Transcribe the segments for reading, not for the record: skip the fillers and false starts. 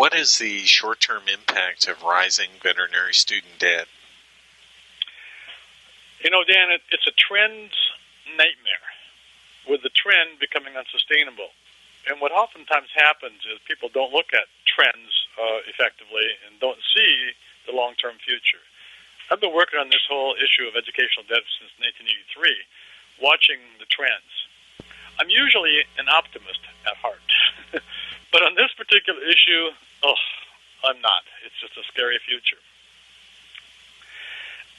what is the short-term impact of rising veterinary student debt? You know, Dan, it's a trend's nightmare, with the trend becoming unsustainable. And what oftentimes happens is people don't look at trends effectively and don't see the long-term future. I've been working on this whole issue of educational debt since 1983, watching the trends. I'm usually an optimist at heart, but on this particular issue, I'm not. It's just a scary future.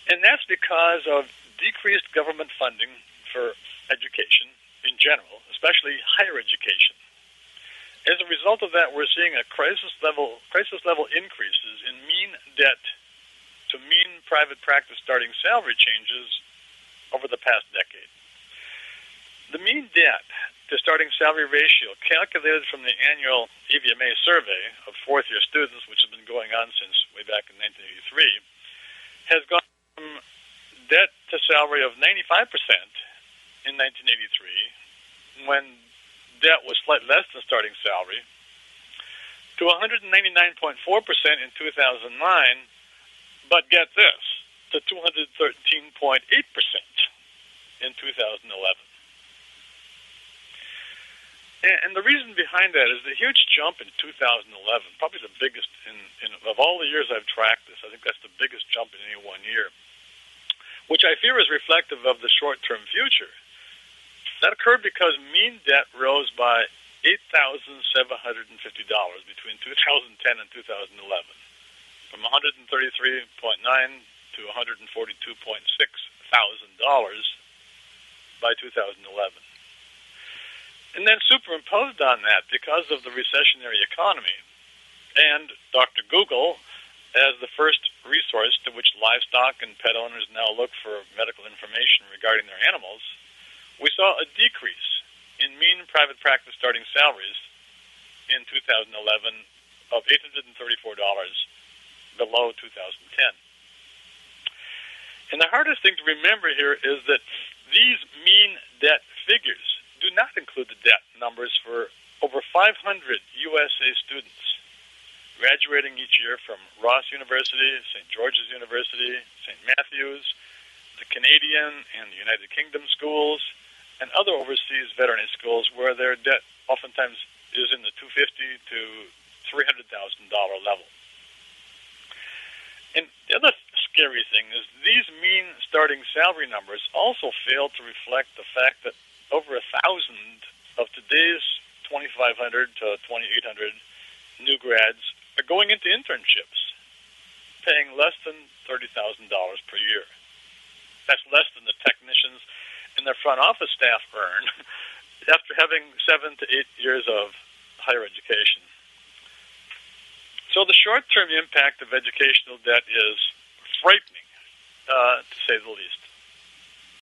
And that's because of decreased government funding for education in general, especially higher education. As a result of that, we're seeing a crisis level increases in mean debt to mean private practice starting salary changes over the past decade. The mean debt to starting salary ratio, calculated from the annual EVMA survey of fourth-year students, which has been going on since way back in 1983, has gone from debt to salary of 95% in 1983, when debt was slightly less than starting salary, to 199.4% in 2009, but get this, to 213.8% in 2011. And the reason behind that is the huge jump in 2011, probably the biggest of all the years I've tracked this. I think that's the biggest jump in any one year, which I fear is reflective of the short-term future. That occurred because mean debt rose by $8,750 between 2010 and 2011, from $133.9 to $142.6 thousand by 2011. And then superimposed on that, because of the recessionary economy, and Dr. Google as the first resource to which livestock and pet owners now look for medical information regarding their animals, we saw a decrease in mean private practice starting salaries in 2011 of $834 below 2010. And the hardest thing to remember here is that these mean debt figures do not include the debt numbers for over 500 USA students graduating each year from Ross University, St. George's University, St. Matthew's, the Canadian and the United Kingdom schools, and other overseas veterinary schools where their debt oftentimes is in the $250,000 to $300,000 level. And the other scary thing is these mean starting salary numbers also fail to reflect the fact that over 1,000 of today's 2,500 to 2,800 new grads are going into internships, paying less than $30,000 per year. That's less than the technicians and their front office staff earn after having 7 to 8 years of higher education. So the short-term impact of educational debt is frightening, to say the least.